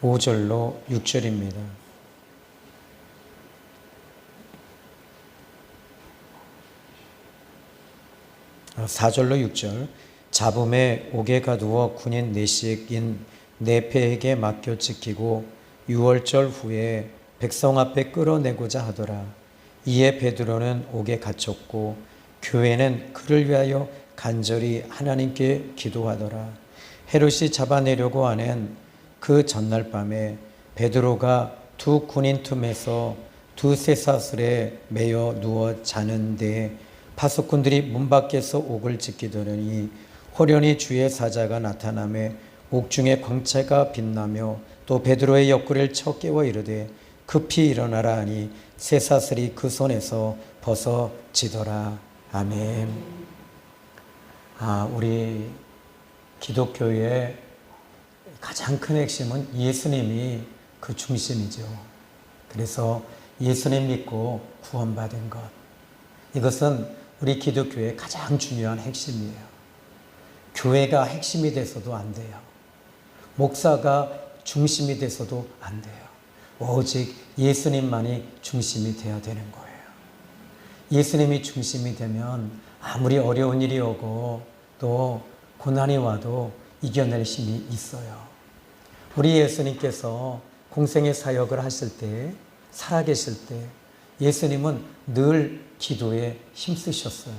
5절로 6절입니다. 4절로 6절. 잡음에 옥에 가두어 군인 내식인 네페에게 맡겨 지키고 6월절 후에 백성 앞에 끌어내고자 하더라. 이에 베드로는 옥에 갇혔고 교회는 그를 위하여 간절히 하나님께 기도하더라. 헤롯이 잡아내려고 하는 그 전날 밤에 베드로가 두 군인 틈에서 두 쇠사슬에 매여 누워 자는데 파수꾼들이 문 밖에서 옥을 지키더니 호련히 주의 사자가 나타나매 옥중에 광채가 빛나며 또 베드로의 옆구리를 쳐 깨워 이르되 급히 일어나라 하니 쇠사슬이 그 손에서 벗어지더라. 아멘. 우리 기독교의 가장 큰 핵심은 예수님이 그 중심이죠. 그래서 예수님 믿고 구원받은 것, 이것은 우리 기독교의 가장 중요한 핵심이에요. 교회가 핵심이 돼서도 안 돼요. 목사가 중심이 돼서도 안 돼요. 오직 예수님만이 중심이 되어야 되는 거예요. 예수님이 중심이 되면 아무리 어려운 일이 오고 또 고난이 와도 이겨낼 힘이 있어요. 우리 예수님께서 공생의 사역을 하실 때, 살아계실 때 예수님은 늘 기도에 힘쓰셨어요.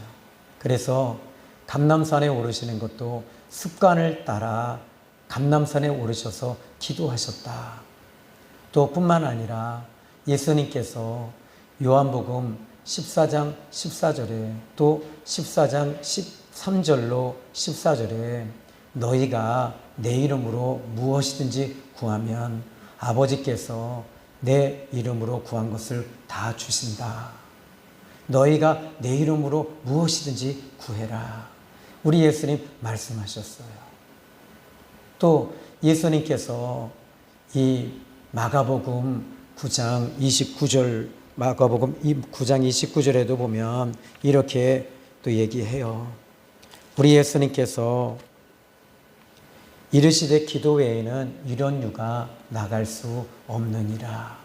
그래서 감람산에 오르시는 것도 습관을 따라 감람산에 오르셔서 기도하셨다. 또 뿐만 아니라 예수님께서 요한복음 14장 14절에 또 14장 13절로 14절에 너희가 내 이름으로 무엇이든지 구하면 아버지께서 내 이름으로 구한 것을 다 주신다. 너희가 내 이름으로 무엇이든지 구해라. 우리 예수님 말씀하셨어요. 또 예수님께서 이 마가복음 9장 29절, 마가복음 9장 29절에도 보면 이렇게 또 얘기해요. 우리 예수님께서 이르시되 기도 외에는 이런 유가 나갈 수 없느니라.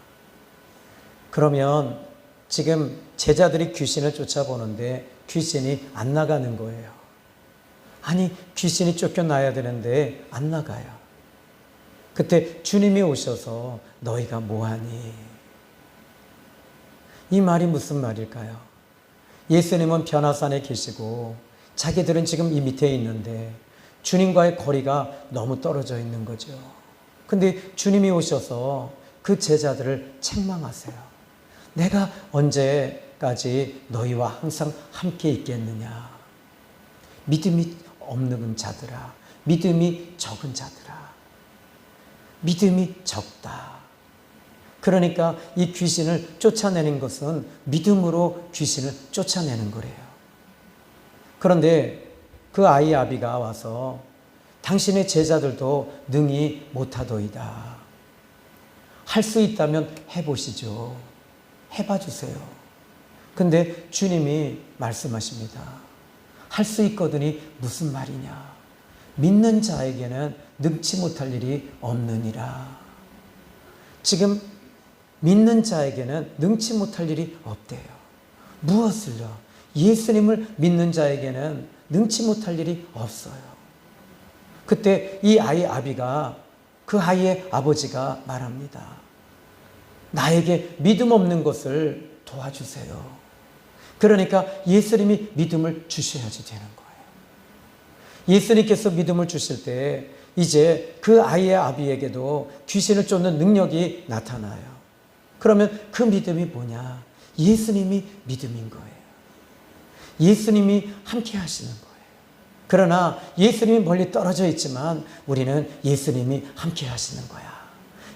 그러면 지금 제자들이 귀신을 쫓아보는데 귀신이 안 나가는 거예요. 아니, 귀신이 쫓겨나야 되는데 안 나가요. 그때 주님이 오셔서 너희가 뭐하니? 이 말이 무슨 말일까요? 예수님은 변화산에 계시고 자기들은 지금 이 밑에 있는데 주님과의 거리가 너무 떨어져 있는 거죠. 근데 주님이 오셔서 그 제자들을 책망하세요. 내가 언제까지 너희와 항상 함께 있겠느냐? 믿음이 없는 자들아, 믿음이 적은 자들아, 믿음이 적다. 그러니까 이 귀신을 쫓아내는 것은 믿음으로 귀신을 쫓아내는 거래요. 그런데 그 아이 아비가 와서 당신의 제자들도 능히 못하도이다. 할 수 있다면 해보시죠. 해봐 주세요. 근데 주님이 말씀하십니다. 할 수 있거든이 무슨 말이냐? 믿는 자에게는 능치 못할 일이 없느니라. 지금 믿는 자에게는 능치 못할 일이 없대요. 무엇을요? 예수님을 믿는 자에게는 능치 못할 일이 없어요. 그때 이 아이 아비가 그 아이의 아버지가 말합니다. 나에게 믿음 없는 것을 도와주세요. 그러니까 예수님이 믿음을 주셔야지 되는 거예요. 예수님께서 믿음을 주실 때 이제 그 아이의 아비에게도 귀신을 쫓는 능력이 나타나요. 그러면 그 믿음이 뭐냐? 예수님이 믿음인 거예요. 예수님이 함께 하시는 거예요. 그러나 예수님이 멀리 떨어져 있지만 우리는 예수님이 함께 하시는 거야.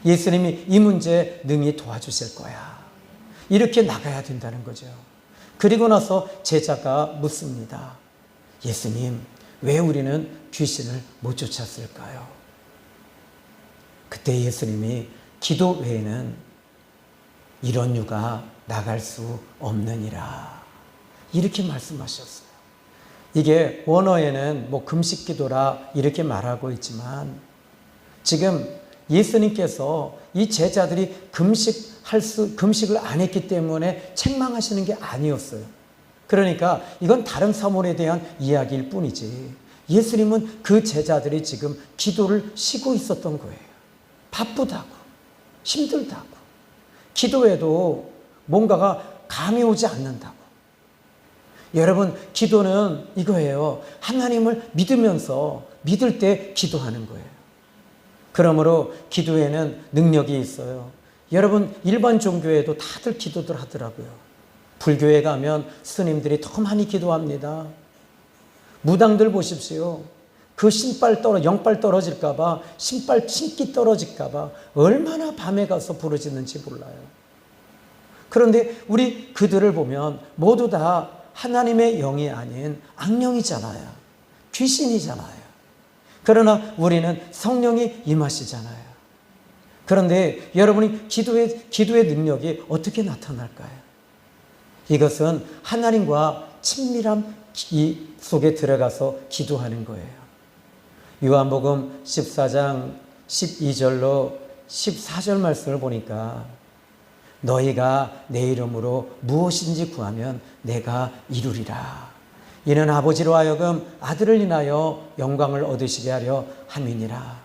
예수님이 이 문제 능히 도와주실 거야. 이렇게 나가야 된다는 거죠. 그리고 나서 제자가 묻습니다. 예수님, 왜 우리는 귀신을 못 쫓았을까요? 그때 예수님이 기도 외에는 이런 유가 나갈 수 없느니라. 이렇게 말씀하셨어요. 이게 원어에는 금식 기도라 이렇게 말하고 있지만 지금 예수님께서 이 제자들이 금식을 안 했기 때문에 책망하시는 게 아니었어요. 그러니까 이건 다른 사물에 대한 이야기일 뿐이지, 예수님은 그 제자들이 지금 기도를 쉬고 있었던 거예요. 바쁘다고, 힘들다고, 기도해도 뭔가가 감이 오지 않는다고. 여러분, 기도는 이거예요. 하나님을 믿으면서 믿을 때 기도하는 거예요. 그러므로 기도에는 능력이 있어요. 여러분, 일반 종교에도 다들 기도들 하더라고요. 불교에 가면 스님들이 더 많이 기도합니다. 무당들 보십시오. 그 영빨 떨어질까봐, 신기 떨어질까봐 얼마나 밤에 가서 부르짖는지 몰라요. 그런데 우리 그들을 보면 모두 다 하나님의 영이 아닌 악령이잖아요. 귀신이잖아요. 그러나 우리는 성령이 임하시잖아요. 그런데 여러분이 기도의 능력이 어떻게 나타날까요? 이것은 하나님과 친밀함 속에 들어가서 기도하는 거예요. 요한복음 14장 12절로 14절 말씀을 보니까 너희가 내 이름으로 무엇인지 구하면 내가 이루리라. 이는 아버지로 하여금 아들을 인하여 영광을 얻으시게 하려 함이니라.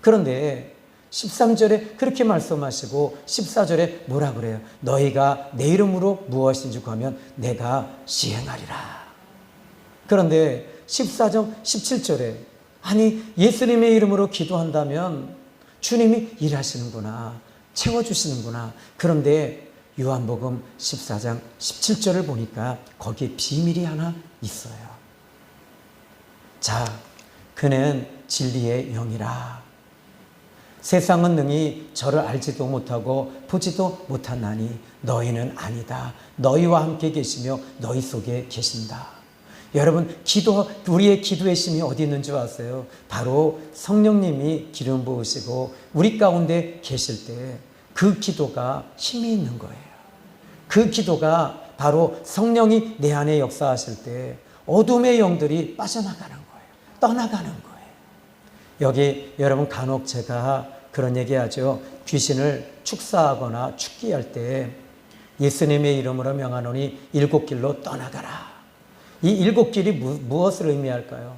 그런데 13절에 그렇게 말씀하시고 14절에 뭐라 그래요? 너희가 내 이름으로 무엇인지 구하면 내가 시행하리라. 그런데 14장 17절에 아니, 예수님의 이름으로 기도한다면 주님이 일하시는구나, 채워주시는구나. 그런데 요한복음 14장 17절을 보니까 거기에 비밀이 하나 있어요. 자, 그는 진리의 영이라. 세상은 능히 저를 알지도 못하고 보지도 못하나니 너희는 아니다. 너희와 함께 계시며 너희 속에 계신다. 여러분, 우리의 기도의 힘이 어디 있는 줄 아세요? 바로 성령님이 기름 부으시고 우리 가운데 계실 때 그 기도가 힘이 있는 거예요. 그 기도가 바로 성령이 내 안에 역사하실 때 어둠의 영들이 빠져나가는 거예요. 떠나가는 거예요. 여기 여러분, 간혹 제가 그런 얘기하죠. 귀신을 축사하거나 축기할 때 예수님의 이름으로 명하노니 7길로 떠나가라. 이 7길이 무엇을 의미할까요?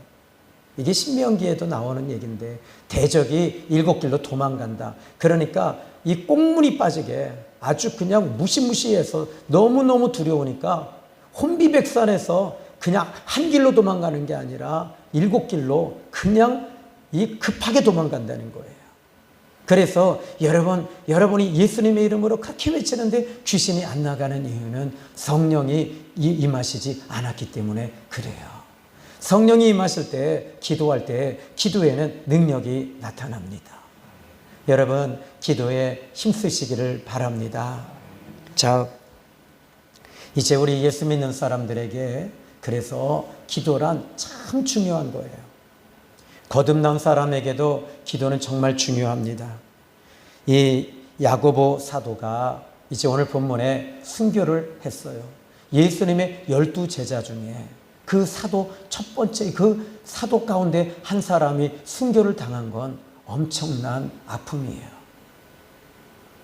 이게 신명기에도 나오는 얘기인데, 대적이 7길로 도망간다. 그러니까 이 꽁문이 빠지게 아주 그냥 무시무시해서 너무너무 두려우니까 혼비백산해서 그냥 한 길로 도망가는 게 아니라 7길로 그냥 급하게 도망간다는 거예요. 그래서 여러분이 예수님의 이름으로 그렇게 외치는데 귀신이 안 나가는 이유는 성령이 임하시지 않았기 때문에 그래요. 성령이 임하실 때, 기도할 때 기도에는 능력이 나타납니다. 여러분, 기도에 힘쓰시기를 바랍니다. 자, 이제 우리 예수 믿는 사람들에게 그래서 기도란 참 중요한 거예요. 거듭난 사람에게도 기도는 정말 중요합니다. 이 야고보 사도가 이제 오늘 본문에 순교를 했어요. 예수님의 12제자 중에 그 사도 첫 번째 그 사도 가운데 한 사람이 순교를 당한 건 엄청난 아픔이에요.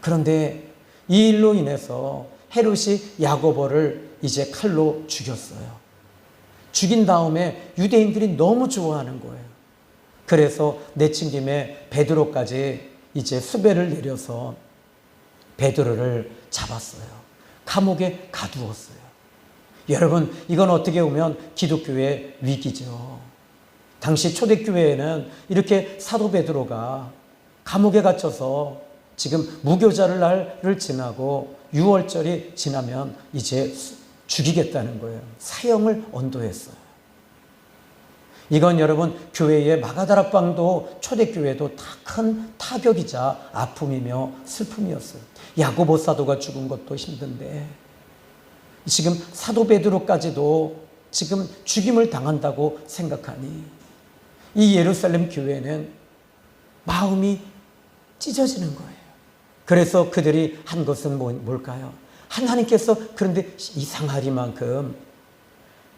그런데 이 일로 인해서 헤롯이 야고보를 이제 칼로 죽였어요. 죽인 다음에 유대인들이 너무 좋아하는 거예요. 그래서 내친 김에 베드로까지 이제 수배를 내려서 베드로를 잡았어요. 감옥에 가두었어요. 여러분, 이건 어떻게 보면 기독교의 위기죠. 당시 초대교회에는 이렇게 사도 베드로가 감옥에 갇혀서 지금 무교자를 날을 지나고 6월절이 지나면 이제 죽이겠다는 거예요. 사형을 언도했어요. 이건 여러분, 교회의 마가다락방도 초대교회도 다 큰 타격이자 아픔이며 슬픔이었어요. 야고보 사도가 죽은 것도 힘든데 지금 사도 베드로까지도 지금 죽임을 당한다고 생각하니 이 예루살렘 교회는 마음이 찢어지는 거예요. 그래서 그들이 한 것은 뭘까요? 하나님께서 그런데 이상하리만큼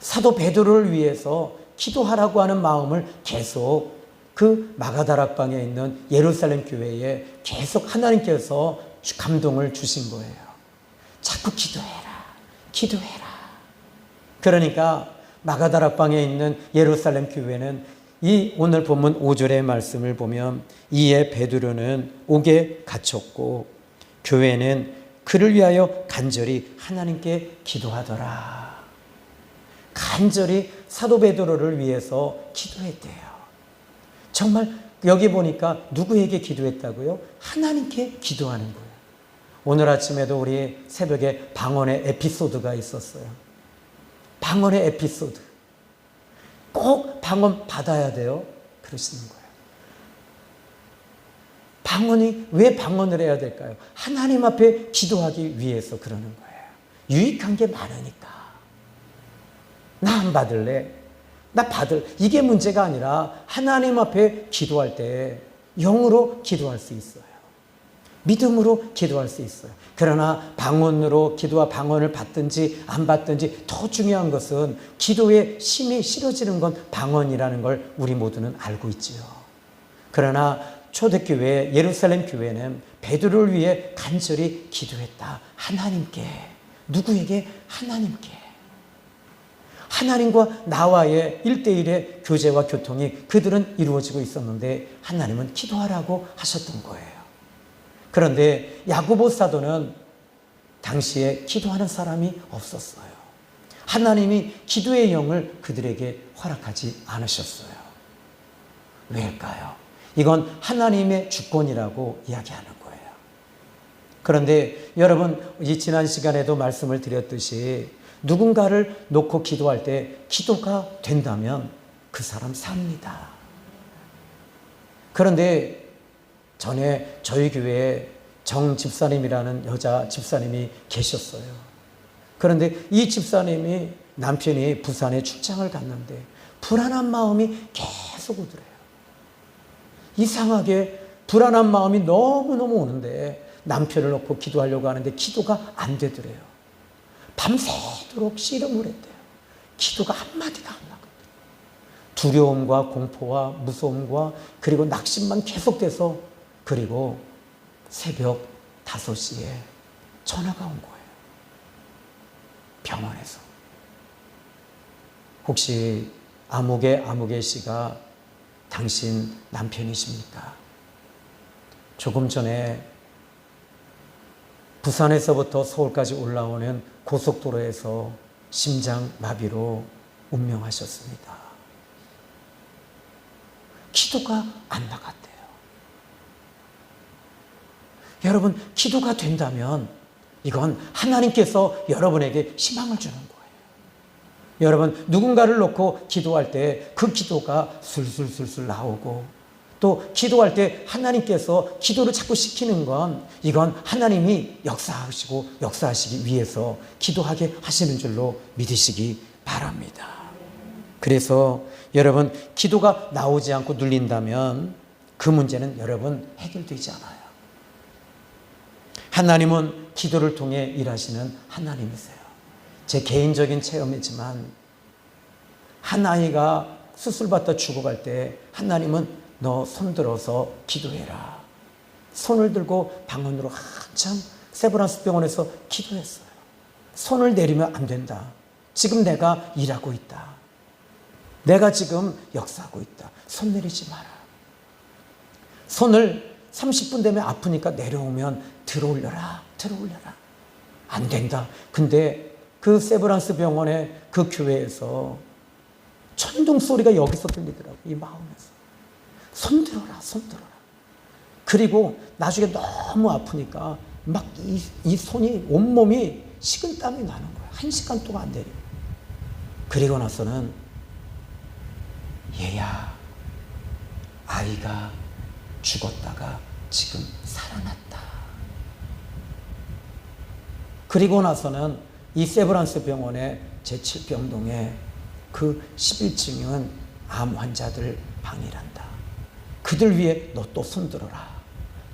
사도 베드로를 위해서 기도하라고 하는 마음을 계속 그 마가다락방에 있는 예루살렘 교회에 계속 하나님께서 감동을 주신 거예요. 자꾸 기도해라, 기도해라. 그러니까 마가다락방에 있는 예루살렘 교회는 이 오늘 본문 5절의 말씀을 보면 이에 베드로는 옥에 갇혔고 교회는 그를 위하여 간절히 하나님께 기도하더라. 간절히 사도 베드로를 위해서 기도했대요. 정말 여기 보니까 누구에게 기도했다고요? 하나님께 기도하는 거예요. 오늘 아침에도 우리 새벽에 방언의 에피소드가 있었어요. 방언의 에피소드. 꼭 방언 받아야 돼요. 그러시는 거예요. 방언이 왜 방언을 해야 될까요? 하나님 앞에 기도하기 위해서 그러는 거예요. 유익한 게 많으니까. 나 안 받을래? 나 받을. 이게 문제가 아니라 하나님 앞에 기도할 때 영으로 기도할 수 있어요. 믿음으로 기도할 수 있어요. 그러나 방언으로 기도와 방언을 받든지 안 받든지 더 중요한 것은 기도에 힘이 실어지는 건 방언이라는 걸 우리 모두는 알고 있지요. 그러나 초대교회 예루살렘 교회는 베드로를 위해 간절히 기도했다. 하나님께. 누구에게? 하나님께. 하나님과 나와의 1대1의 교제와 교통이 그들은 이루어지고 있었는데 하나님은 기도하라고 하셨던 거예요. 그런데 야고보 사도는 당시에 기도하는 사람이 없었어요. 하나님이 기도의 영을 그들에게 허락하지 않으셨어요. 왜일까요? 이건 하나님의 주권이라고 이야기하는 거예요. 그런데 여러분, 이 지난 시간에도 말씀을 드렸듯이 누군가를 놓고 기도할 때 기도가 된다면 그 사람 삽니다. 그런데 전에 저희 교회에 정 집사님이라는 여자 집사님이 계셨어요. 그런데 이 집사님이 남편이 부산에 출장을 갔는데 불안한 마음이 계속 오더래요. 이상하게 불안한 마음이 너무너무 오는데 남편을 놓고 기도하려고 하는데 기도가 안 되더래요. 밤새도록 씨름을 했대요. 기도가 한마디가 안 나거든요. 두려움과 공포와 무서움과 그리고 낙심만 계속돼서 그리고 새벽 5시에 전화가 온 거예요. 병원에서. 혹시 아무개 씨가 당신 남편이십니까? 조금 전에 부산에서부터 서울까지 올라오는 고속도로에서 심장마비로 운명하셨습니다. 기도가 안 나갔대요. 여러분, 기도가 된다면 이건 하나님께서 여러분에게 희망을 주는 거예요. 여러분, 누군가를 놓고 기도할 때 그 기도가 술술술술 나오고 또 기도할 때 하나님께서 기도를 자꾸 시키는 건 이건 하나님이 역사하시기 위해서 기도하게 하시는 줄로 믿으시기 바랍니다. 그래서 여러분, 기도가 나오지 않고 눌린다면 그 문제는 여러분 해결되지 않아요. 하나님은 기도를 통해 일하시는 하나님이세요. 제 개인적인 체험이지만 한 아이가 수술받다 죽어갈 때 하나님은 너 손들어서 기도해라. 손을 들고 방언으로 한참 세브란스 병원에서 기도했어요. 손을 내리면 안 된다. 지금 내가 일하고 있다. 내가 지금 역사하고 있다. 손 내리지 마라. 손을 30분 되면 아프니까 내려오면 들어올려라. 안 된다. 근데 그 세브란스 병원의 그 교회에서 천둥 소리가 여기서 들리더라고요. 이 마음에서. 손들어라. 그리고 나중에 너무 아프니까 막 이 손이 온몸이 식은땀이 나는 거예요. 1시간 동안 안 내려. 그리고 나서는 얘야, 아이가 죽었다가 지금 살아났다. 그리고 나서는 이 세브란스 병원의 제7병동에 그 11층은 암 환자들 방이란다. 그들 위해 너 또 손들어라.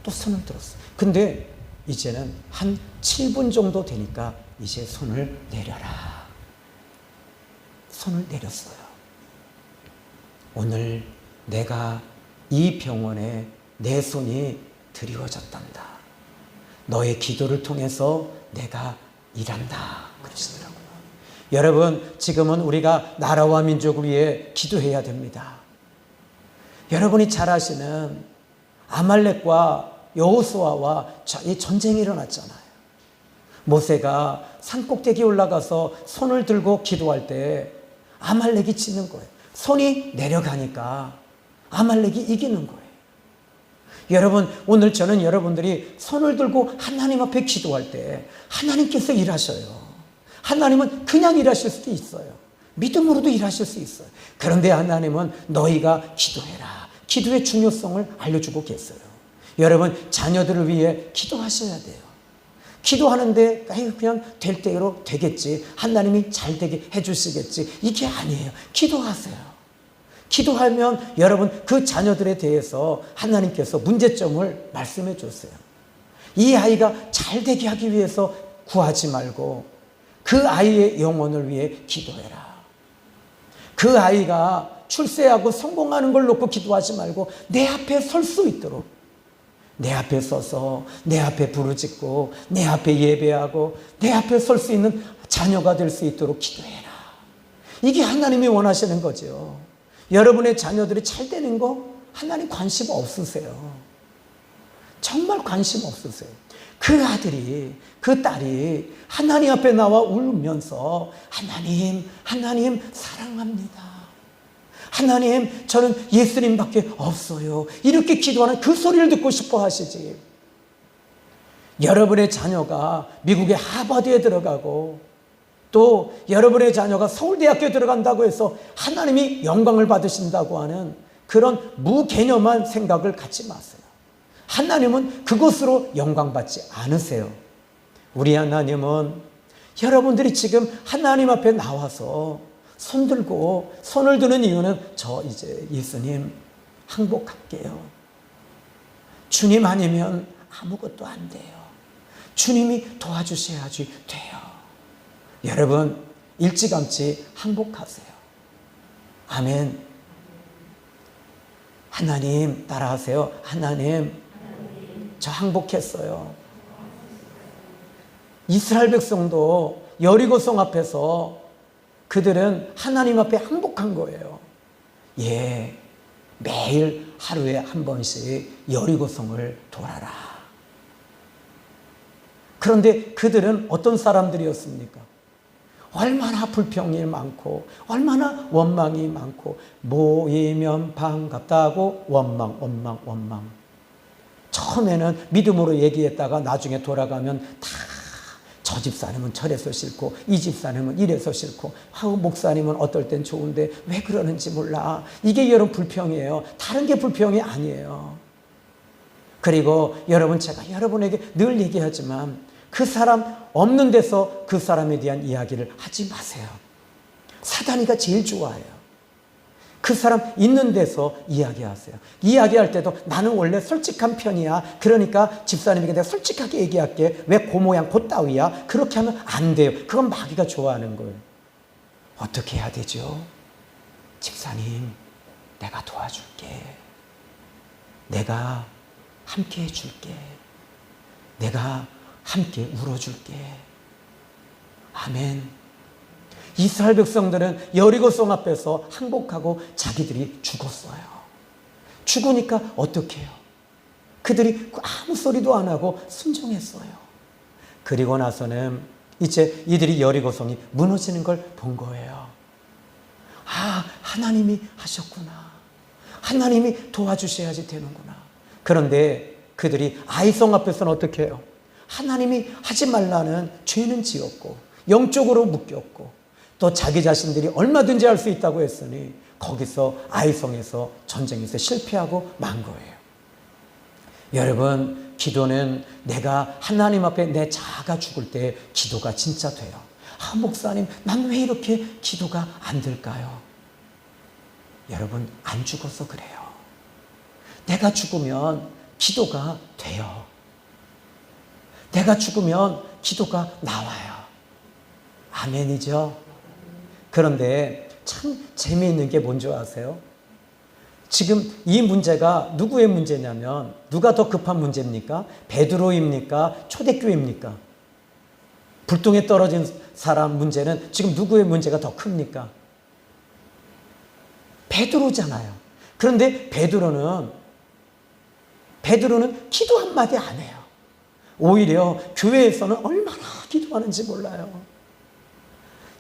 또 손을 들었어. 근데 이제는 한 7분 정도 되니까 이제 손을 내려라. 손을 내렸어요. 오늘 내가 이 병원에 내 손이 드리워졌단다. 너의 기도를 통해서 내가 일한다. 그러시더라고요. 여러분, 지금은 우리가 나라와 민족을 위해 기도해야 됩니다. 여러분이 잘 아시는 아말렉과 여호수아와 이 전쟁이 일어났잖아요. 모세가 산꼭대기에 올라가서 손을 들고 기도할 때 아말렉이 지는 거예요. 손이 내려가니까 아말렉이 이기는 거예요. 여러분, 오늘 저는 여러분들이 손을 들고 하나님 앞에 기도할 때 하나님께서 일하셔요. 하나님은 그냥 일하실 수도 있어요. 믿음으로도 일하실 수 있어요. 그런데 하나님은 너희가 기도해라. 기도의 중요성을 알려주고 계세요. 여러분, 자녀들을 위해 기도하셔야 돼요. 기도하는데 그냥 될 대로 되겠지. 하나님이 잘 되게 해주시겠지. 이게 아니에요. 기도하세요. 기도하면 여러분 그 자녀들에 대해서 하나님께서 문제점을 말씀해 줬어요. 이 아이가 잘 되게 하기 위해서 구하지 말고 그 아이의 영혼을 위해 기도해라. 그 아이가 출세하고 성공하는 걸 놓고 기도하지 말고 내 앞에 설 수 있도록, 내 앞에 서서 내 앞에 부르짖고 내 앞에 예배하고 내 앞에 설 수 있는 자녀가 될 수 있도록 기도해라. 이게 하나님이 원하시는 거죠. 여러분의 자녀들이 잘 되는 거 하나님 관심 없으세요. 정말 관심 없으세요. 그 아들이, 그 딸이 하나님 앞에 나와 울면서 하나님 사랑합니다. 하나님, 저는 예수님밖에 없어요. 이렇게 기도하는 그 소리를 듣고 싶어 하시지. 여러분의 자녀가 미국의 하버드에 들어가고 또 여러분의 자녀가 서울대학교에 들어간다고 해서 하나님이 영광을 받으신다고 하는 그런 무개념한 생각을 갖지 마세요. 하나님은 그것으로 영광받지 않으세요. 우리 하나님은 여러분들이 지금 하나님 앞에 나와서 손을 드는 이유는 저 이제 예수님 항복할게요. 주님 아니면 아무것도 안 돼요. 주님이 도와주셔야지 돼요. 여러분, 일찌감치 항복하세요. 아멘. 하나님 따라하세요. 하나님, 저 항복했어요. 이스라엘 백성도 여리고성 앞에서 그들은 하나님 앞에 항복한 거예요. 예, 매일 하루에 한 번씩 여리고성을 돌아라. 그런데 그들은 어떤 사람들이었습니까? 얼마나 불평이 많고 얼마나 원망이 많고 모이면 반갑다고 원망. 처음에는 믿음으로 얘기했다가 나중에 돌아가면 다 저 집사님은 저래서 싫고 이 집사님은 이래서 싫고 목사님은 어떨 땐 좋은데 왜 그러는지 몰라. 이게 여러분 불평이에요. 다른 게 불평이 아니에요. 그리고 여러분, 제가 여러분에게 늘 얘기하지만 그 사람 없는 데서 그 사람에 대한 이야기를 하지 마세요. 사단이가 제일 좋아해요. 그 사람 있는 데서 이야기하세요. 이야기할 때도 나는 원래 솔직한 편이야. 그러니까 집사님에게 내가 솔직하게 얘기할게. 왜 그 모양 그 따위야? 그렇게 하면 안 돼요. 그건 마귀가 좋아하는 거예요. 어떻게 해야 되죠? 집사님, 내가 도와줄게. 내가 함께 해줄게. 내가 함께 울어줄게. 아멘. 이스라엘 백성들은 여리고성 앞에서 항복하고 자기들이 죽었어요. 죽으니까 어떻게 해요? 그들이 아무 소리도 안 하고 순종했어요. 그리고 나서는 이제 이들이 여리고성이 무너지는 걸 본 거예요. 아, 하나님이 하셨구나. 하나님이 도와주셔야지 되는구나. 그런데 그들이 아이성 앞에서는 어떻게 해요? 하나님이 하지 말라는 죄는 지었고 영적으로 묶였고 또 자기 자신들이 얼마든지 할 수 있다고 했으니 거기서 아이성에서 전쟁에서 실패하고 만 거예요. 여러분, 기도는 내가 하나님 앞에 내 자아가 죽을 때 기도가 진짜 돼요. 아, 목사님, 난 왜 이렇게 기도가 안 될까요? 여러분, 안 죽어서 그래요. 내가 죽으면 기도가 돼요. 내가 죽으면 기도가 나와요. 아멘이죠? 그런데 참 재미있는 게 뭔지 아세요? 지금 이 문제가 누구의 문제냐면 누가 더 급한 문제입니까? 베드로입니까? 초대교회입니까? 불똥에 떨어진 사람 문제는 지금 누구의 문제가 더 큽니까? 베드로잖아요. 그런데 베드로는 기도 한마디 안 해요. 오히려 교회에서는 얼마나 기도하는지 몰라요.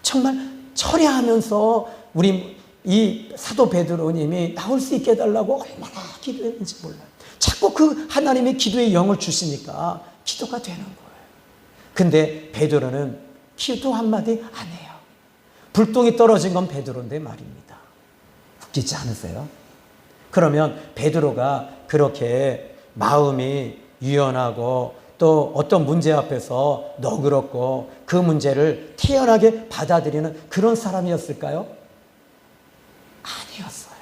정말 철야하면서 우리 이 사도 베드로님이 나올 수 있게 해달라고 얼마나 기도했는지 몰라요. 자꾸 그 하나님의 기도의 영을 주시니까 기도가 되는 거예요. 근데 베드로는 기도 한마디 안 해요. 불똥이 떨어진 건 베드로인데 말입니다. 웃기지 않으세요? 그러면 베드로가 그렇게 마음이 유연하고 또 어떤 문제 앞에서 너그럽고 그 문제를 태연하게 받아들이는 그런 사람이었을까요? 아니었어요.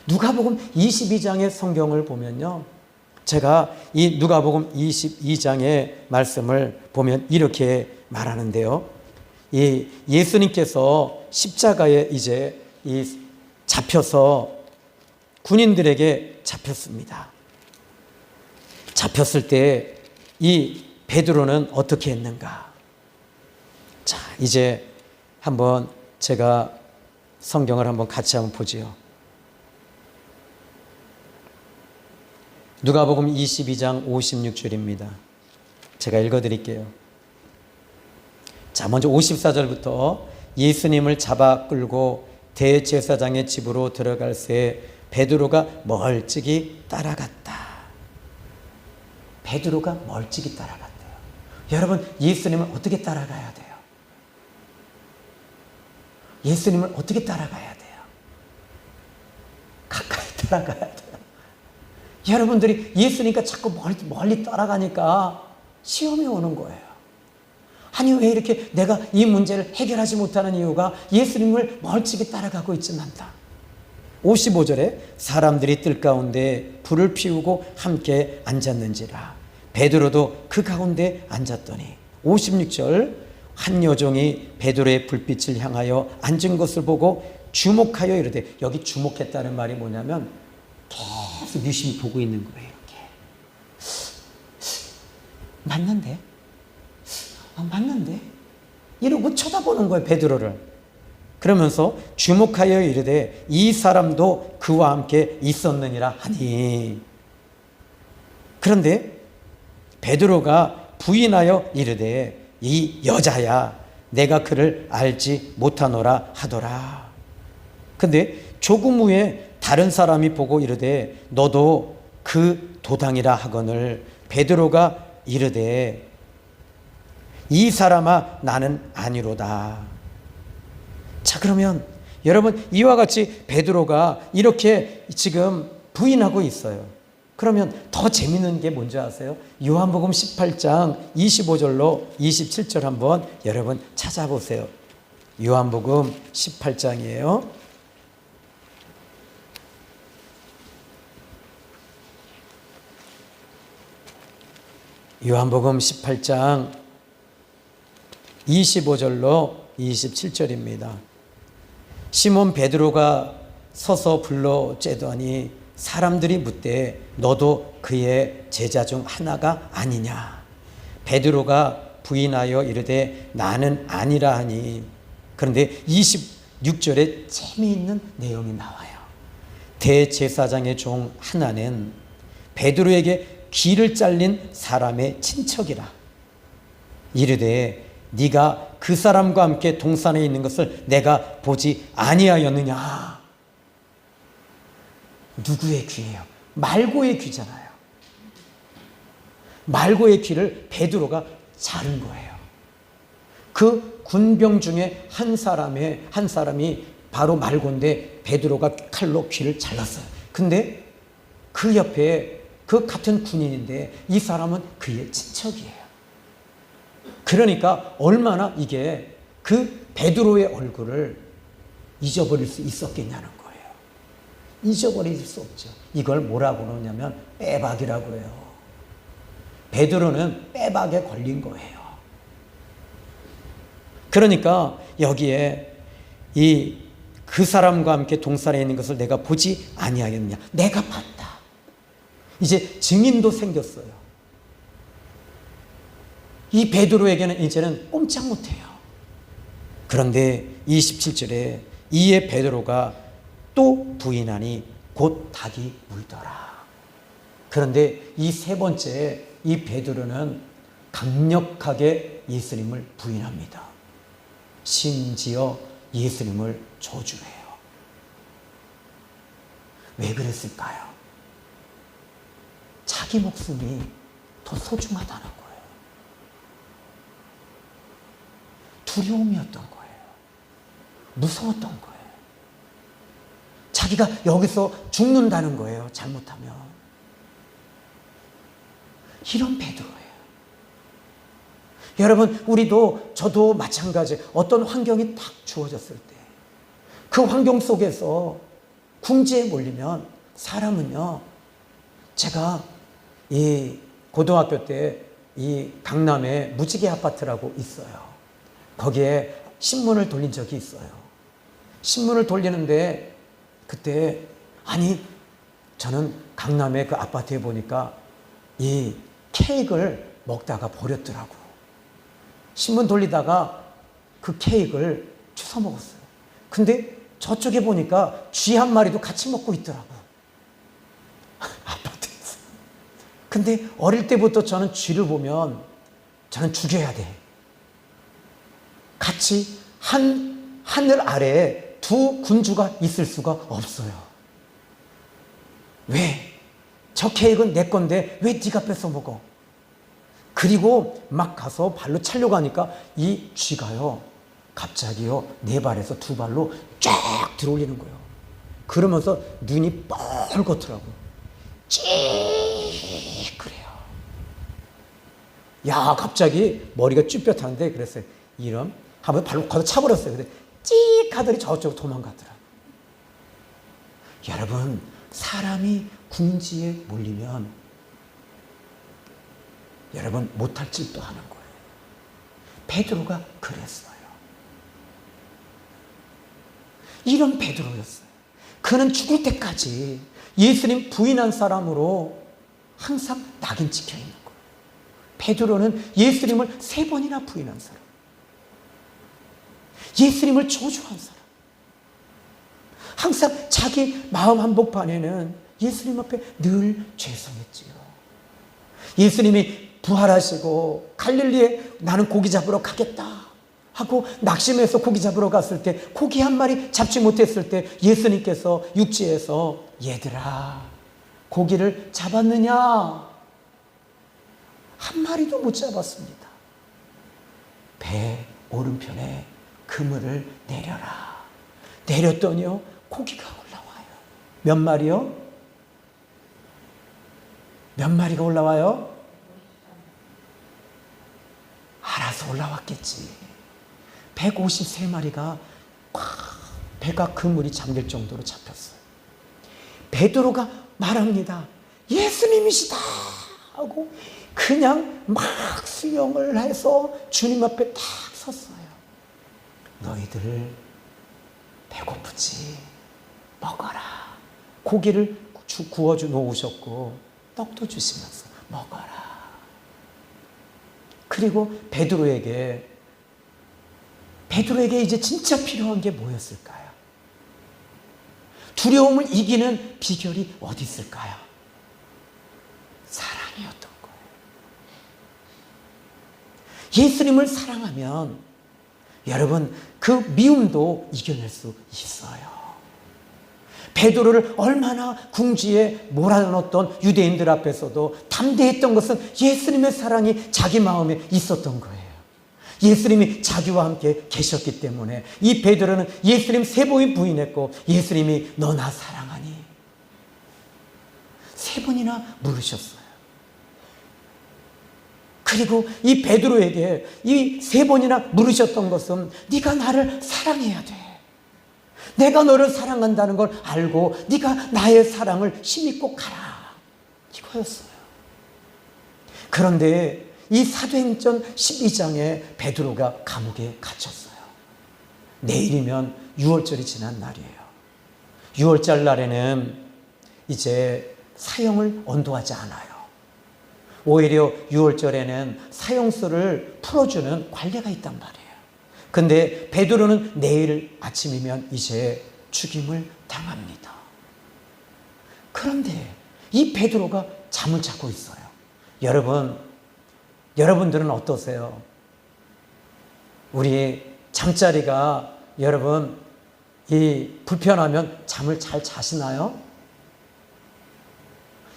누가복음 22장의 성경을 보면요. 제가 이 누가복음 22장의 말씀을 보면 이렇게 말하는데요. 이 예수님께서 십자가에 이제 잡혀서 군인들에게 잡혔습니다. 잡혔을 때 이 베드로는 어떻게 했는가? 자, 이제 한번 제가 성경을 한번 같이 한번 보지요. 누가복음 22장 56절입니다. 제가 읽어드릴게요. 자, 먼저 54절부터 예수님을 잡아 끌고 대제사장의 집으로 들어갈 새 베드로가 멀찍이 따라갔다. 베드로가 멀찍이 따라갔대요. 여러분, 예수님을 어떻게 따라가야 돼요? 예수님을 어떻게 따라가야 돼요? 가까이 따라가야 돼요. 여러분들이 예수님과 자꾸 멀리 따라가니까 시험이 오는 거예요. 아니, 왜 이렇게 내가 이 문제를 해결하지 못하는 이유가 예수님을 멀찍이 따라가고 있지 않다. 55절에 사람들이 뜰 가운데 불을 피우고 함께 앉았는지라. 베드로도 그 가운데 앉았더니 56절 한 여종이 베드로의 불빛을 향하여 앉은 것을 보고 주목하여 이르되, 여기 주목했다는 말이 뭐냐면 계속 유심히 보고 있는 거예요. 이렇게. 맞는데? 맞는데? 이러고 쳐다보는 거예요, 베드로를. 그러면서 주목하여 이르되 이 사람도 그와 함께 있었느니라 하니. 그런데 베드로가 부인하여 이르되 이 여자야, 내가 그를 알지 못하노라 하더라. 근데 조금 후에 다른 사람이 보고 이르되 너도 그 도당이라 하거늘 베드로가 이르되 이 사람아 나는 아니로다. 자, 그러면 여러분, 이와 같이 베드로가 이렇게 지금 부인하고 있어요. 그러면 더 재밌는 게 뭔지 아세요? 요한복음 18장 25절로 27절 한번 여러분 찾아보세요. 요한복음 18장이에요. 요한복음 18장 25절로 27절입니다. 시몬 베드로가 서서 불러 쬐더니 사람들이 묻되 너도 그의 제자 중 하나가 아니냐? 베드로가 부인하여 이르되 나는 아니라 하니. 그런데 26절에 재미있는 내용이 나와요. 대제사장의 종 하나는 베드로에게 귀를 잘린 사람의 친척이라. 이르되 네가 그 사람과 함께 동산에 있는 것을 내가 보지 아니하였느냐? 누구의 귀예요? 말고의 귀잖아요. 말고의 귀를 베드로가 자른 거예요. 그 군병 중에 한 사람이 바로 말고인데 베드로가 칼로 귀를 잘랐어요. 근데 그 옆에 그 같은 군인인데 이 사람은 그의 친척이에요. 그러니까 얼마나 이게 그 베드로의 얼굴을 잊어버릴 수 있었겠냐는 거예요. 잊어버릴 수 없죠. 이걸 뭐라고 그러냐면 빼박이라고 그래요. 베드로는 빼박에 걸린 거예요. 그러니까 여기에 이 그 사람과 함께 동산에 있는 것을 내가 보지 아니하겠느냐. 내가 봤다. 이제 증인도 생겼어요. 이 베드로에게는 이제는 꼼짝 못해요. 그런데 27절에 이에 베드로가 또 부인하니 곧 닭이 물더라. 그런데 이 세 번째 이 베드로는 강력하게 예수님을 부인합니다. 심지어 예수님을 저주해요. 왜 그랬을까요? 자기 목숨이 더 소중하다는 거예요. 두려움이었던 거예요. 무서웠던 거예요. 자기가 여기서 죽는다는 거예요. 잘못하면. 이런 베드로예요. 여러분, 우리도 저도 마찬가지. 어떤 환경이 딱 주어졌을 때 그 환경 속에서 궁지에 몰리면 사람은요, 제가 이 고등학교 때 이 강남에 무지개 아파트라고 있어요. 거기에 신문을 돌린 적이 있어요. 신문을 돌리는데 그때 저는 강남의 그 아파트에 보니까 이 케이크를 먹다가 버렸더라고. 신문 돌리다가 그 케이크를 주워 먹었어요. 근데 저쪽에 보니까 쥐 한 마리도 같이 먹고 있더라고. 아파트에서. 근데 어릴 때부터 저는 쥐를 보면 저는 죽여야 돼. 같이 하늘 아래에 두 군주가 있을 수가 없어요. 왜? 저 케이크는 내 건데 왜 네가 뺏어 먹어? 그리고 막 가서 발로 차려고 하니까 이 쥐가요, 갑자기요, 네 발에서 두 발로 쫙 들어올리는 거예요. 그러면서 눈이 뻘겋더라고. 찌그래요. 야, 갑자기 머리가 쭈뼛하는데 그랬어요. 이런 한번 발로 가서 차버렸어요. 근데 찌익 하더니 저쪽으로 도망가더라고요. 여러분, 사람이 궁지에 몰리면 여러분 못할 짓도 하는 거예요. 베드로가 그랬어요. 이런 베드로였어요. 그는 죽을 때까지 예수님 부인한 사람으로 항상 낙인 찍혀 있는 거예요. 베드로는 예수님을 3번이나 부인한 사람. 예수님을 저주한 사람. 항상 자기 마음 한복판에는 예수님 앞에 늘 죄송했지요. 예수님이 부활하시고 갈릴리에 나는 고기 잡으러 가겠다 하고 낙심해서 고기 잡으러 갔을 때 고기 한 마리 잡지 못했을 때 예수님께서 육지에서 얘들아 고기를 잡았느냐? 한 마리도 못 잡았습니다. 배 오른편에 그물을 내려라. 내렸더니요, 고기가 올라와요. 몇 마리요? 몇 마리가 올라와요? 알아서 올라왔겠지. 153마리가 배가 그물이 잠길 정도로 잡혔어요. 베드로가 말합니다. 예수님이시다 하고 그냥 막 수영을 해서 주님 앞에 딱 섰어요. 너희들 배고프지? 먹어라. 고기를 구워 놓으셨고 떡도 주시면서 먹어라. 그리고 베드로에게 이제 진짜 필요한 게 뭐였을까요? 두려움을 이기는 비결이 어디 있을까요? 사랑이었던 거예요. 예수님을 사랑하면 여러분 그 미움도 이겨낼 수 있어요. 베드로를 얼마나 궁지에 몰아넣었던 유대인들 앞에서도 담대했던 것은 예수님의 사랑이 자기 마음에 있었던 거예요. 예수님이 자기와 함께 계셨기 때문에 이 베드로는 예수님 3번 부인했고 예수님이 너 나 사랑하니? 3번이나 물으셨어요. 그리고 이 베드로에게 이 3번이나 물으셨던 것은 네가 나를 사랑해야 돼. 내가 너를 사랑한다는 걸 알고 네가 나의 사랑을 힘입고 가라. 이거였어요. 그런데 이 사도행전 12장에 베드로가 감옥에 갇혔어요. 내일이면 유월절이 지난 날이에요. 유월절 날에는 이제 사형을 언도하지 않아요. 오히려 유월절에는 사형수를 풀어주는 관례가 있단 말이에요. 근데 베드로는 내일 아침이면 이제 죽임을 당합니다. 그런데 이 베드로가 잠을 자고 있어요. 여러분들은 어떠세요? 우리 잠자리가 여러분 이 불편하면 잠을 잘 자시나요?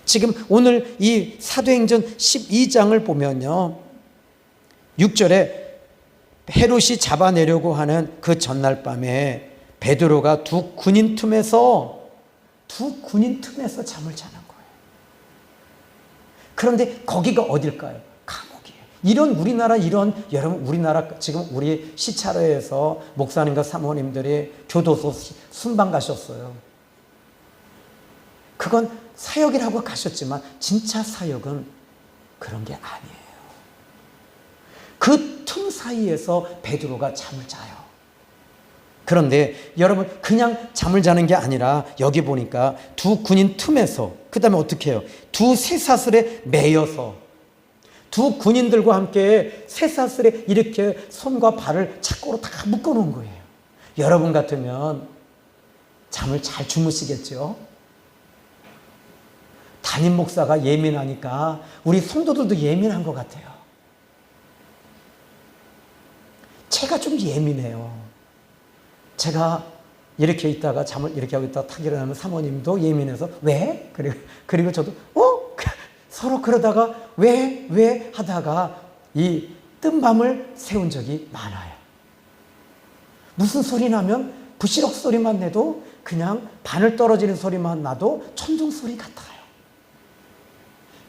지금 오늘 이 사도행전 12장을 보면요, 6절에 헤롯이 잡아내려고 하는 그 전날 밤에 베드로가 두 군인 틈에서 잠을 자는 거예요. 그런데 거기가 어딜까요? 감옥이에요. 여러분 우리나라 지금 우리 시차로에서 목사님과 사모님들이 교도소 순방 가셨어요. 그건 사역이라고 가셨지만 진짜 사역은 그런 게 아니에요. 그 틈 사이에서 베드로가 잠을 자요. 그런데 여러분 그냥 잠을 자는 게 아니라 여기 보니까 두 군인 틈에서, 그 다음에 어떻게 해요? 두 쇠사슬에 매여서 두 군인들과 함께 쇠사슬에 이렇게 손과 발을 착고로 다 묶어놓은 거예요. 여러분 같으면 잠을 잘 주무시겠죠? 담임 목사가 예민하니까 우리 성도들도 예민한 것 같아요. 제가 좀 예민해요. 제가 이렇게 있다가 잠을 이렇게 하고 있다가 탁 일어나면 사모님도 예민해서 왜? 그리고 저도 서로 그러다가 왜 하다가 이 뜬밤을 새운 적이 많아요. 무슨 소리 나면 부시럭 소리만 내도 그냥 바늘 떨어지는 소리만 나도 천둥 소리 같아요.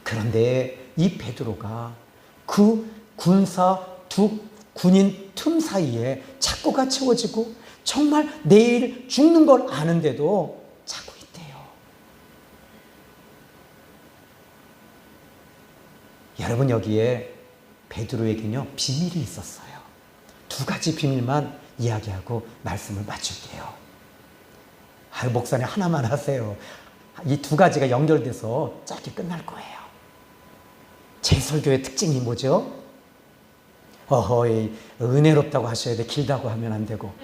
그런데 이 베드로가 그 군사 두 군인 틈 사이에 착고가 채워지고 정말 내일 죽는 걸 아는데도 자고 있대요. 여러분 여기에 베드로에게는요 비밀이 있었어요. 두 가지 비밀만 이야기하고 말씀을 마칠게요. 목사님 하나만 하세요. 이 두 가지가 연결돼서 짧게 끝날 거예요. 제 설교의 특징이 뭐죠? 은혜롭다고 하셔야 돼. 길다고 하면 안 되고.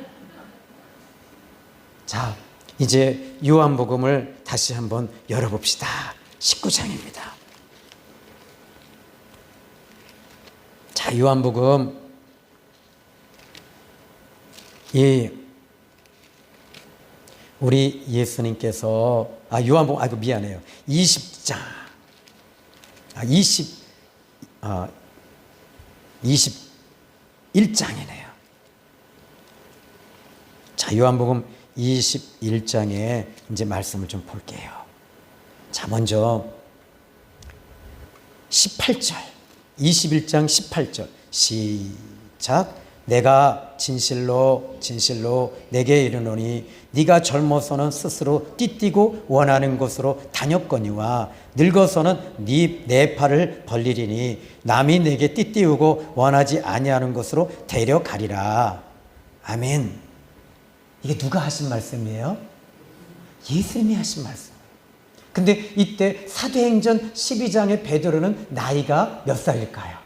자, 이제 요한복음을 다시 한번 열어봅시다. 19장입니다. 자, 요한복음 우리 예수님께서 요한복음 미안해요. 20장 21장이네요. 자, 요한복음 21장에 이제 말씀을 좀 볼게요. 자, 먼저 18절, 21장 18절 시작. 내가 진실로 내게 이르노니 네가 젊어서는 스스로 띠띠고 원하는 곳으로 다녔거니와 늙어서는 내 팔을 벌리리니 남이 내게 띠띠우고 원하지 아니하는 곳으로 데려가리라. 아멘. 이게 누가 하신 말씀이에요? 예수님이 하신 말씀이에요. 근데 이때 사도행전 12장의 베드로는 나이가 몇 살일까요?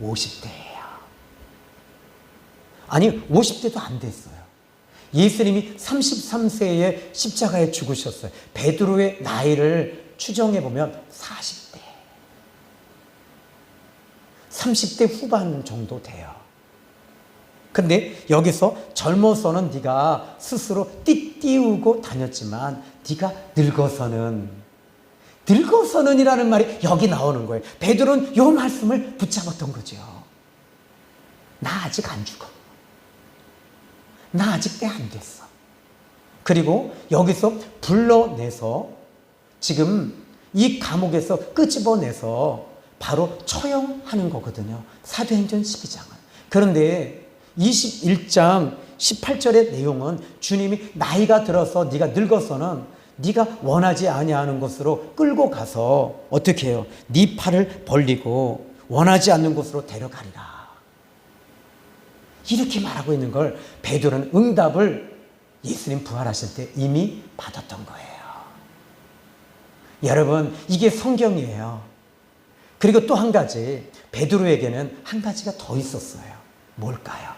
50대예요. 아니 50대도 안 됐어요. 예수님이 33세에 십자가에 죽으셨어요. 베드로의 나이를 추정해 보면 40대, 30대 후반 정도 돼요. 근데 여기서 젊어서는 네가 스스로 띠띠우고 다녔지만 네가 늙어서는이라는 말이 여기 나오는 거예요. 베드로는 이 말씀을 붙잡았던 거죠. 나 아직 안 죽어. 나 아직 때 안 됐어. 그리고 여기서 불러내서 지금 이 감옥에서 끄집어내서 바로 처형하는 거거든요. 사도행전 12장은. 그런데 21장 18절의 내용은 주님이 나이가 들어서 네가 늙어서는 네가 원하지 아니하는 곳으로 끌고 가서 어떻게 해요? 네 팔을 벌리고 원하지 않는 곳으로 데려가리라. 이렇게 말하고 있는 걸 베드로는 응답을 예수님 부활하실 때 이미 받았던 거예요. 여러분, 이게 성경이에요. 그리고 또 한 가지, 베드로에게는 한 가지가 더 있었어요. 뭘까요?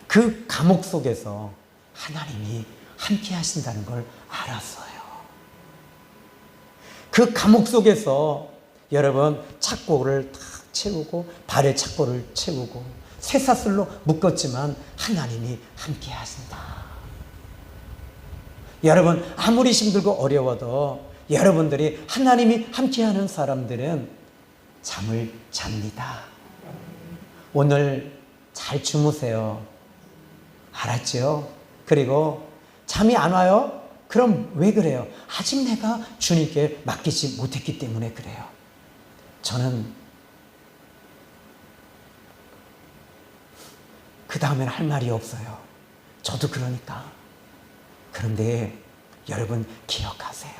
그 감옥 속에서 하나님이 함께 하신다는 걸 알았어요. 그 감옥 속에서 여러분 착고를 탁 채우고 발에 착고를 채우고 쇠사슬로 묶었지만 하나님이 함께 하신다. 여러분, 아무리 힘들고 어려워도 여러분들이 하나님이 함께하는 사람들은 잠을 잡니다. 오늘 잘 주무세요. 알았죠? 그리고 잠이 안 와요? 그럼 왜 그래요? 아직 내가 주님께 맡기지 못했기 때문에 그래요. 저는 그 다음엔 할 말이 없어요. 저도 그러니까. 그런데 여러분 기억하세요.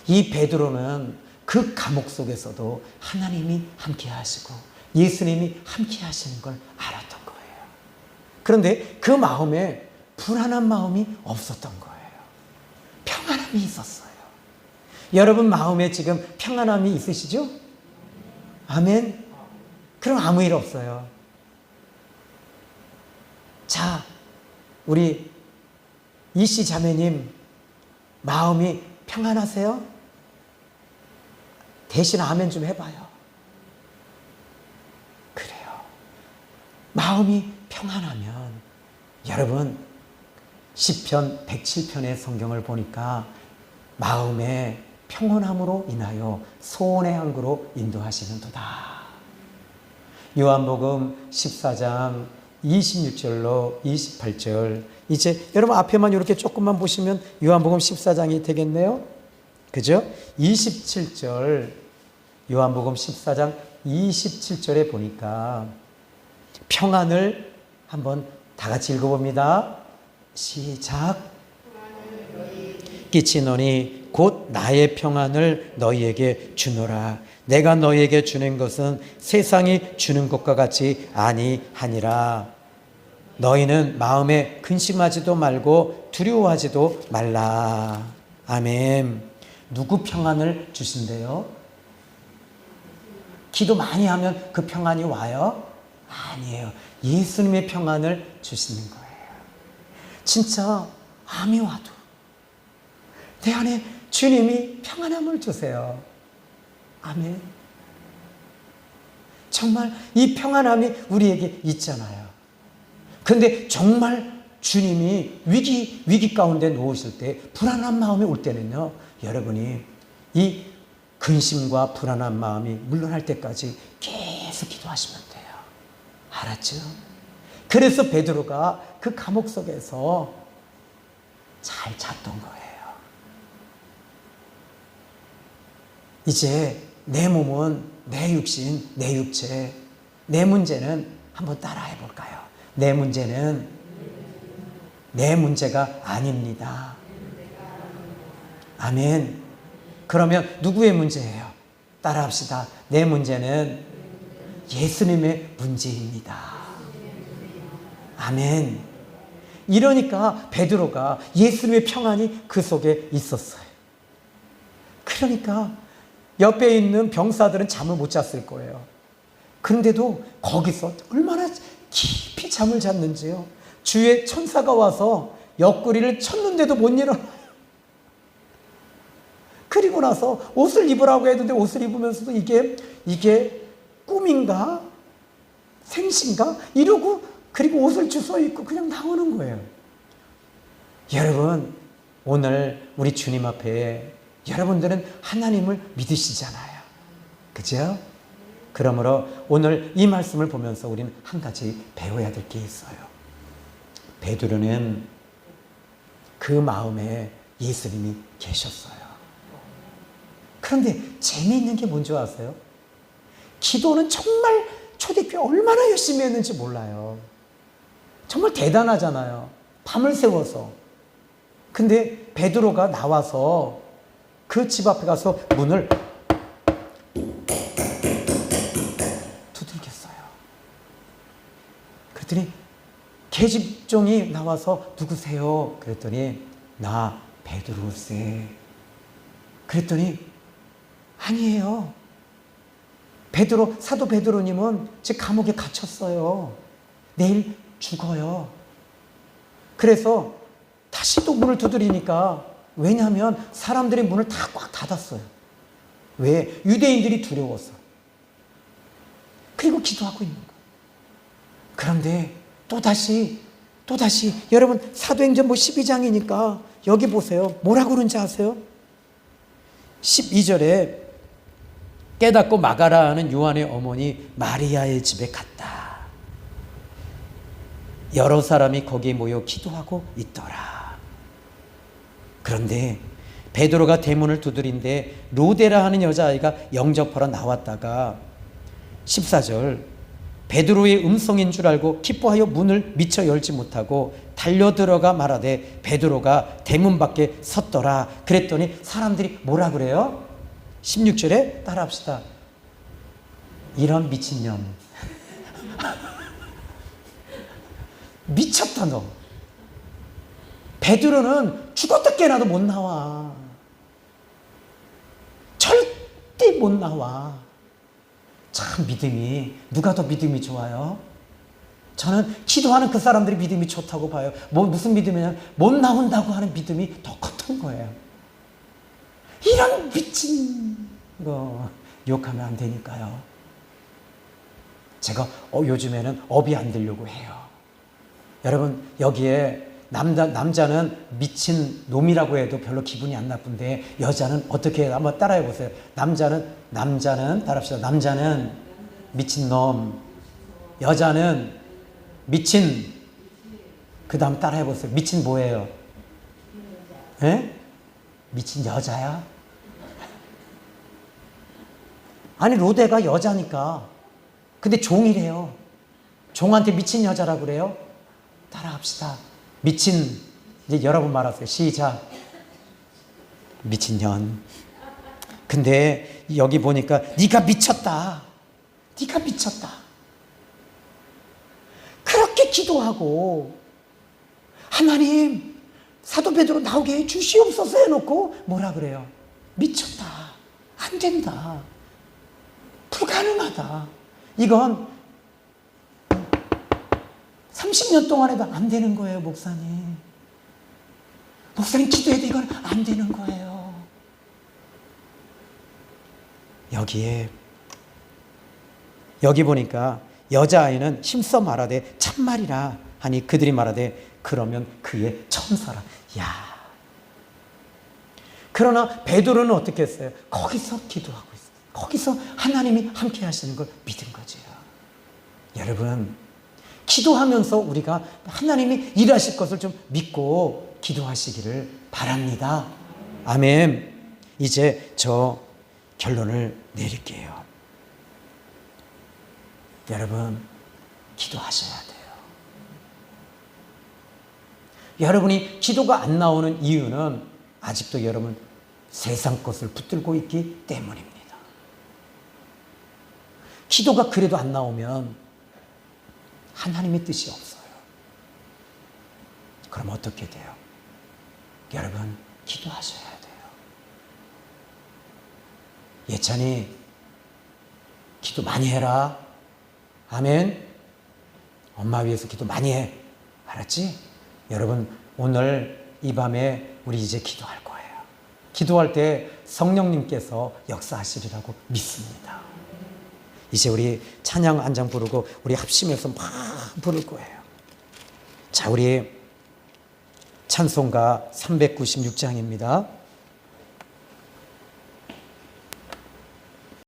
이 베드로는 그 감옥 속에서도 하나님이 함께 하시고 예수님이 함께 하시는 걸 알았던 거예요. 그런데 그 마음에 불안한 마음이 없었던 거예요. 평안함이 있었어요. 여러분 마음에 지금 평안함이 있으시죠? 아멘? 그럼 아무 일 없어요. 자, 우리 이씨 자매님 마음이 평안하세요? 대신 아멘 좀 해봐요. 그래요. 마음이 평안하면 여러분 시편 107편의 성경을 보니까 마음의 평온함으로 인하여 소원의 항구로 인도하시는도다. 요한복음 14장 26절로 28절. 이제 여러분 앞에만 이렇게 조금만 보시면 요한복음 14장이 되겠네요. 그죠? 27절, 요한복음 14장 27절에 보니까 평안을 한번 다 같이 읽어봅니다. 시작. 끼치노니 곧 나의 평안을 너희에게 주노라. 내가 너희에게 주는 것은 세상이 주는 것과 같이 아니하니라. 너희는 마음에 근심하지도 말고 두려워하지도 말라. 아멘. 누구 평안을 주신대요? 기도 많이 하면 그 평안이 와요? 아니에요. 예수님의 평안을 주시는 거예요. 진짜 암이 와도 내 안에 주님이 평안함을 주세요. 아멘. 정말 이 평안함이 우리에게 있잖아요. 근데 정말 주님이 위기 가운데 놓으실 때 불안한 마음이 올 때는요, 여러분이 이 근심과 불안한 마음이 물러날 때까지 계속 기도하시면 돼요. 알았죠? 그래서 베드로가 그 감옥 속에서 잘 잤던 거예요. 이제 내 몸은, 내 육신, 내 육체, 내 문제는 한번 따라해 볼까요? 내 문제는 내 문제가 아닙니다. 아멘. 그러면 누구의 문제예요? 따라합시다. 내 문제는 예수님의 문제입니다. 아멘. 이러니까 베드로가 예수님의 평안이 그 속에 있었어요. 그러니까 옆에 있는 병사들은 잠을 못 잤을 거예요. 그런데도 거기서 얼마나 깊이 잠을 잤는지요. 주의 천사가 와서 옆구리를 쳤는데도 못 일어나요. 그리고 나서 옷을 입으라고 했는데 옷을 입으면서도 이게 꿈인가? 생신가? 이러고 그리고 옷을 주워 입고 그냥 나오는 거예요. 여러분, 오늘 우리 주님 앞에 여러분들은 하나님을 믿으시잖아요. 그죠? 그러므로 오늘 이 말씀을 보면서 우리는 한 가지 배워야 될 게 있어요. 베드로는 그 마음에 예수님이 계셨어요. 그런데 재미있는 게 뭔지 아세요? 기도는 정말 초대교회 얼마나 열심히 했는지 몰라요. 정말 대단하잖아요. 밤을 새워서. 근데 베드로가 나와서 그 집 앞에 가서 문을 두들겼어요. 그랬더니 그랬더니 계집종이 나와서 누구세요? 그랬더니 나 베드로세. 그랬더니 아니에요. 사도 베드로님은 지금 감옥에 갇혔어요. 내일 죽어요. 그래서 다시 또 문을 두드리니까, 왜냐하면 사람들이 문을 다 꽉 닫았어요. 왜? 유대인들이 두려워서. 그리고 기도하고 있는 거예요. 그런데 또다시 여러분 사도행전 12장이니까 여기 보세요. 뭐라고 그런지 아세요? 12절에 깨닫고 마가라 하는 요한의 어머니 마리아의 집에 갔다. 여러 사람이 거기에 모여 기도하고 있더라. 그런데 베드로가 대문을 두드린데 로데라 하는 여자아이가 영접하러 나왔다가 14절 베드로의 음성인 줄 알고 기뻐하여 문을 미처 열지 못하고 달려들어가 말하되 베드로가 대문 밖에 섰더라. 그랬더니 사람들이 뭐라 그래요? 16절에 따라합시다. 이런 미친년. 미쳤다 너. 베드로는 죽었다 깨어나도 못 나와. 절대 못 나와. 참 믿음이, 누가 더 믿음이 좋아요? 저는 기도하는 그 사람들이 믿음이 좋다고 봐요. 무슨 믿음이냐면 못 나온다고 하는 믿음이 더 컸던 거예요. 이런 미친 거 욕하면 안 되니까요. 제가 요즘에는 업이 안 되려고 해요. 여러분 여기에 남자는 미친 놈이라고 해도 별로 기분이 안 나쁜데 여자는 어떻게 해요? 한번 따라해 보세요. 남자는 따라합시다. 남자는 미친 놈, 여자는 미친. 그 다음 따라해 보세요. 미친 뭐예요? 에? 미친 여자야? 아니 로데가 여자니까. 근데 종이래요. 종한테 미친 여자라고 그래요? 따라합시다. 미친, 이제 여러분 말하세요. 시작. 미친년. 근데 여기 보니까 네가 미쳤다. 네가 미쳤다. 그렇게 기도하고 하나님 사도 베드로 나오게 해 주시옵소서 해놓고 뭐라 그래요? 미쳤다. 안 된다. 불가능하다. 이건 30년 동안 해도 안 되는 거예요, 목사님. 목사님 기도해도 이건 안 되는 거예요. 여기 보니까 여자아이는 힘써 말하되 참말이라 하니 그들이 말하되 그러면 그의 천사라. 야. 그러나 베드로는 어떻게 했어요? 거기서 기도하고 있어요. 거기서 하나님이 함께 하시는 걸 믿은 거죠. 여러분 기도하면서 우리가 하나님이 일하실 것을 좀 믿고 기도하시기를 바랍니다. 아멘. 이제 저 결론을 내릴게요. 여러분 기도하셔야 돼요. 여러분이 기도가 안 나오는 이유는 아직도 여러분 세상 것을 붙들고 있기 때문입니다. 기도가 그래도 안 나오면 하나님의 뜻이 없어요. 그럼 어떻게 돼요? 여러분 기도하셔야 돼요. 예찬이 기도 많이 해라. 아멘. 엄마 위해서 기도 많이 해. 알았지? 여러분 오늘 이 밤에 우리 이제 기도할 거예요. 기도할 때 성령님께서 역사하시리라고 믿습니다. 이제 우리 찬양 한 장 부르고 우리 합심해서 막 부를 거예요. 자, 우리 찬송가 396장입니다.